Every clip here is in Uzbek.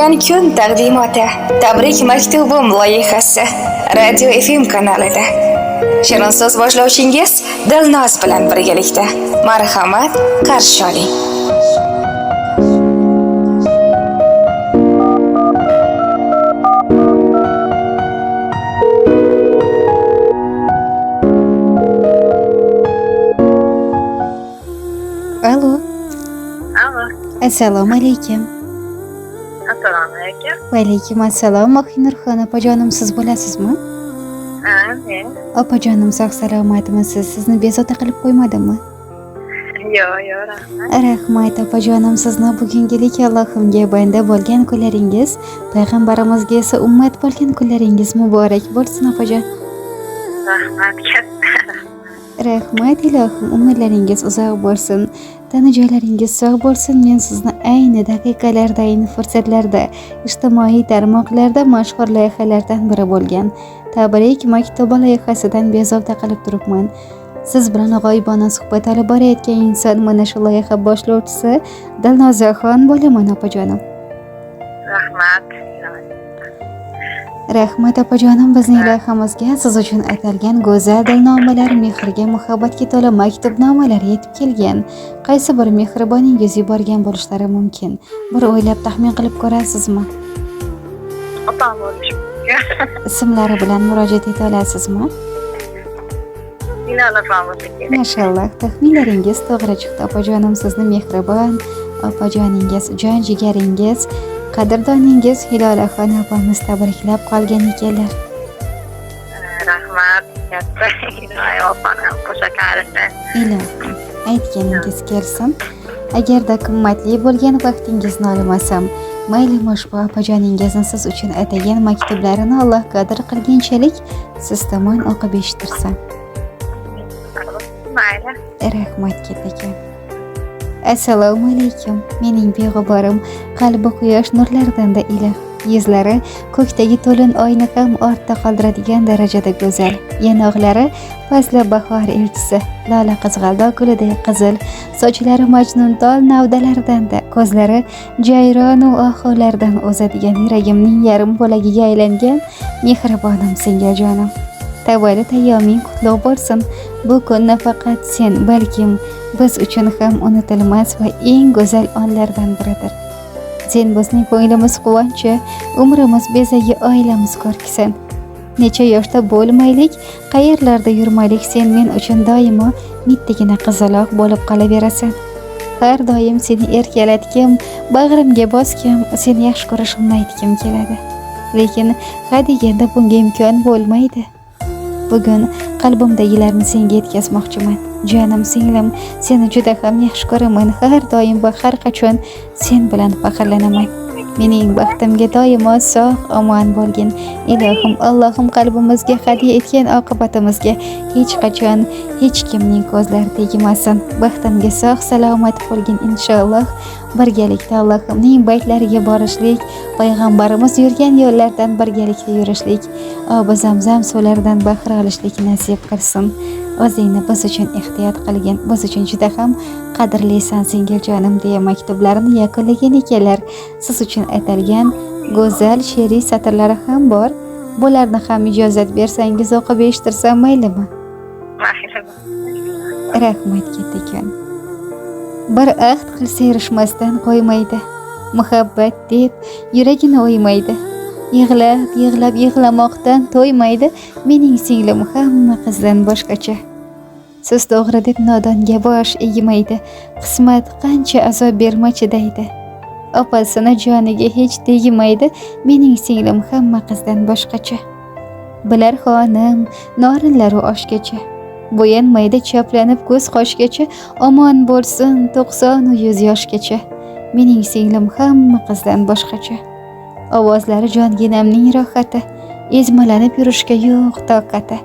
Tug'ilgan kun taqdimoti Tabrik maktubim loyihasi Radio FM kanalida. Shirin so'z boshlovchingiz Dilnoz bilan birgalikda. Marhamat, qarshi oling. Alo. Alo. Assalomu alaykum. Assalomu alaykum. Va alaykum assalom. Mohinurxon opajonim, siz bo'lasizmi? Men. Opajonim sog' salomatmisiz? Sizni bezovta qilib qo'ymadimmi? Yo'q, rahmat. Rahmat opajonim, sizni bugungilik Allohimga banda bo'lgan kunlaringiz, payg'ambarimizga esa ummat bo'lgan kunlaringiz muborak bo'lsin opajon. Rahmat katta. Rahmat ilohim, umrlaringiz uzoq bo'lsin, tana joylaringiz sog' bo'lsin. Men sizni ayni daqiqalarda, ayni fursatlarda ijtimoiy tarmoqlarda mashhur loyihalardan biri bo'lgan Tabrik maktubi loyihasidan bezovta qilib turibman. Siz bilan g'oyibona suhbat olib borayotgan inson mana shu loyiha boshlovchisi Dilnozaxon bo'laman opajonim. Rahmat. Rahmat opajonim, bizning loyihamizga siz uchun atalgan go'zal dilnomalar, mehrga, muhabbatga to'la maktubnomalar yetib kelgan. Qaysi bir mehriboningiz yuborgan bo'lishlari mumkin? Bir o'ylab taxmin qilib ko'rasizmi? Otam bo'lish mumkin. Ismlari bilan murojaat eta olasizmi? Minal opam bo'lsa kerak. Mashalloh, taxminlaringiz to'g'ri chiqdi opajonim. Sizni mehribon opajoningiz, jon jigaringiz, qadrdoningiz Hilola opamiz tabriklab qolgan ekanlar. Rahmat katta. Ilohi opani qo'sha qarasa. Ilohim, aytganingiz kelsin. Agarda qimmatli bo'lgan vaqtingizni olmasam, mayli ushbu opajoningizni siz uchun atagan maktublarini Alloh qadr qilganchalik siz tomon o'qib eshittirsam. Mayli. Rahmat katakon. Assalomu alaykum. Mening beg'uborim, qalbi quyosh nurlaridan-da iliq, yuzlari ko'kdagi to'lin oyni ham ortda qoldiradigan darajada go'zal, yanoqlari fasli bahor elchisi, lola qizg'aldoq guliday qizil, sochlari majnuntol navdalaridan-da, ko'zlari jayron va oxulardan o'zadigan yuragimning yarim bo'lagiga aylangan mehribonim singiljonim. Tavallud ayyoming qutlug' bo'lsin. Bu kun nafaqat sen, balkim biz uchun ham unutilmas va eng go'zal onlardan biridir. Sen bizning ko'nglimiz quvonchi, umrimiz bezagi, oilamiz ko'rkisan. Necha yoshda bo'lmaylik, qayerlarda yurmaylik, sen men uchun doimo mittagina qizaloq bo'lib qolaverasan. Har doim seni erkalatgim, bag'rimga bosgim, seni yaxshi ko'rishimni aytgim keladi. Lekin hadeganda bunga imkon bo'lmaydi. Bugun qalbimdagilarni senga yetkazmoqchiman. Jonim singlim, seni juda ham yaxshi ko'raman. Har doim va har qachon sen bilan faxrlanaman. Mening baxtimga doimo sog', omon bo'lgin. Ilohim, Allohim qalbimizga hadya etgan oqibatimizga hech qachon hech kimning ko'zlari tegmasin. Baxtimga sog' salomat bo'lgin inshaalloh. Birgalikda Allohimning baytlariga borishlik, payg'ambarimiz yurgan yo'llardan birgalikda yurishlik, obi zamzam suvlaridan bahra olishlik nasib qilsin. O'zingni biz uchun ehtiyot qilgin, biz uchun juda ham qadrlisan singiljonim deya maktublarini yakunlagan ekanlar. Siz uchun atalgan go'zal she'riy satrlari ham bor. Bularni ham ijozat bersangiz o'qib eshittirsam maylimi? Mayli. Rahmat katakon. Bir ahd qilsa erishmasdan qo'ymaydi. Muhabbat deb yuragini o'ymaydi. Yig'lab yig'lamoqdan to'ymaydi. Mening singlim hamma qizdan boshqacha. Siz to'g'ri deb nodonga bosh egmaydi. Qismat qancha azob berma chidaydi. Opasini joniga hech tegmaydi. Mening singlim hamma qizdan boshqacha. Bilar xonim, norinlaru oshgacha. Bo'yanmaydi chaplanib ko'z qoshgacha. Omon bo'lsin 90 u 100 yoshgacha. Mening singlim hamma qizdan boshqacha. Ovozlari jonginamning rohati, ezmalanib yurishga yo'q toqati.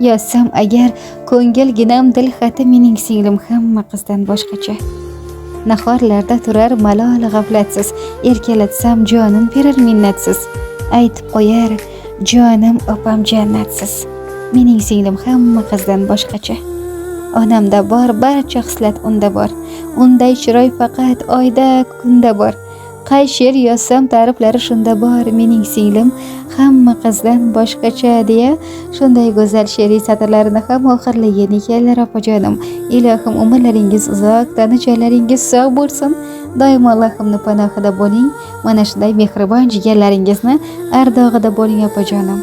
Yozsam agar ko'ngilginam dil xati, mening singlim hamma qizdan boshqacha. Nahorlarda turar malol g'aflatsiz, erkalatsam jonim berar minnatsiz. Aytib qo'yar jonim opam jannatsiz. Mening singlim hamma qizdan boshqacha. Onamda bor barcha xislat unda bor. Unday chiroy faqat oyda kunda bor. qay she'r yozsam ta'riflari shunda bor. Mening singlim hamma qizdan boshqacha deya shunday go'zal she'riy satrlarini ham oxirlagan ekanlar opajonim. Ilohim umrlaringiz uzoq, tana joylaringiz sog' bo'lsin. Doim Allohimning panohida bo'ling. Mana shunday mehribon jigarlaringizni ardog'ida bo'ling opajonim.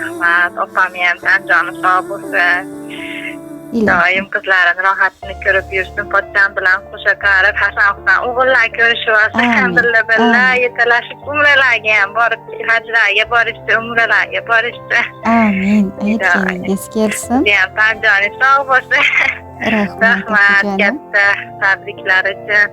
Rahmat, opam ham tan joni sog' bo'lsin. Doim qizlarini rohatini ko'rib yursin, pochcham bilan qo'sha qarib, Hasan o'g'illar ko'rishib, alhamdulillah, yetalashib umralarga ham borib, hajlarga borishdi, umralarga borishdi. Amin. Aytganingiz kelsin. Ham tan joni sog' bo'lsin. Rahmat katta tabriklar uchun.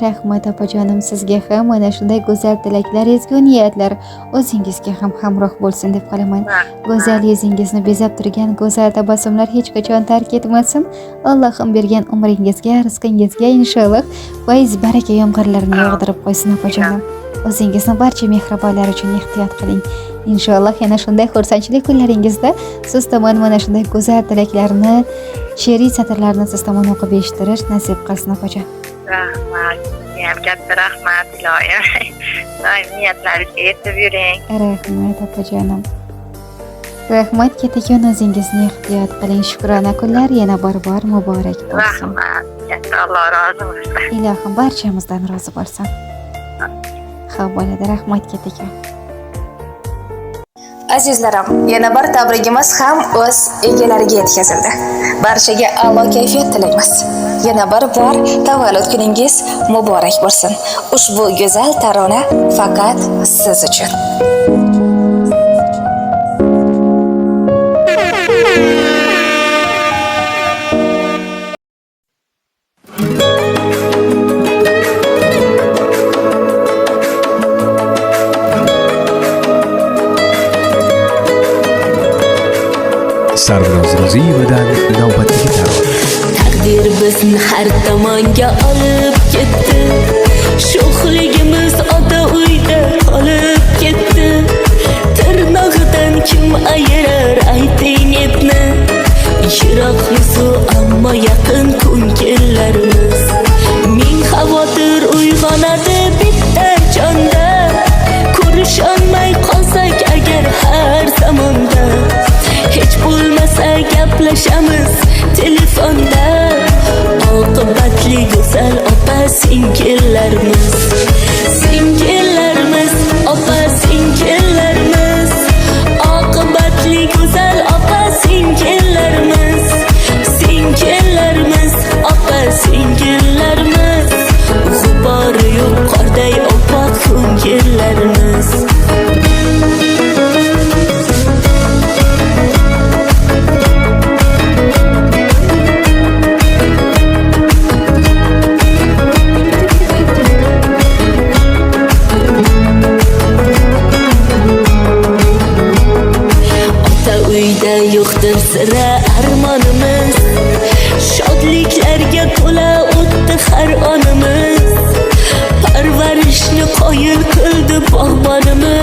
Rahmat opajonim, sizga ham mana shunday go'zal tilaklar, ezgu niyatlar o'zingizga ham hamroh bo'lsin deb qolaman. Go'zal yuzingizni bezab turgan go'zal tabassumlar hech qachon tark etmasin. Allohim bergan umringizga, rizqingizga inshaalloh fayz baraka yomg'irlarini yog'dirib qo'ysin opajonim. O'zingizni barcha mehribonlar uchun ehtiyot qiling. Inshaalloh yana shunday xursandchilik kunlaringizda siz tomon mana shunday go'zal tilaklarni, she'riy satrlarni siz tomon o'qib eshitish nasib qilsin opajon. Rahmat, ham katta rahmat iloyim. Doim niyatlaringizga yetib yuring. Rahmat opajonim. Rahmat, ketajon, o'zingizni ehtiyot qiling. Shukrona kunlar yana bor muborak bo'lsin. Rahmat, katta Alloh rozi bo'lsin. Ilohim barchamizdan rozi bo'lsin. Xo'p bo'ladi, rahmat ketajon. Azizlarim, yana bir tabrigimiz ham o'z egalariga yetkazildi. Barchaga a'lo kayfiyat tilaymiz. Yana bir bor tavallud kuningiz muborak bo'lsin. Ushbu go'zal tarona faqat siz uchun. Sarvinoz Ro'ziyevadan navbatdagi tarona. Taqdir bizni har tomonga olib ketdi. Sho'xligimiz ota uyda qolib ketdi. Tirnog'idan kim ayirar ayting etni. Yiroqmizu ammo yaqin kun kellarimiz. Ming xavotir uyg'onadi bitta jonda. Ko'risholmay qolsak agar har zamonda. Hech bo'lmasa gaplashamiz telefonda. Oqibatli go'zal opa singillarimiz. Singillarimiz, opa singillarimiz. Oqibatli go'zal opa singillarimiz. Singillarimiz, opa singillarimiz. G'ubori yo'q qorday oppoq ko'ngillarimiz. Yo'qdir sira armonimiz. Shodliklarga to'la o'tdi har onimiz. Parvarishni qoyil qildi bog'bonimiz.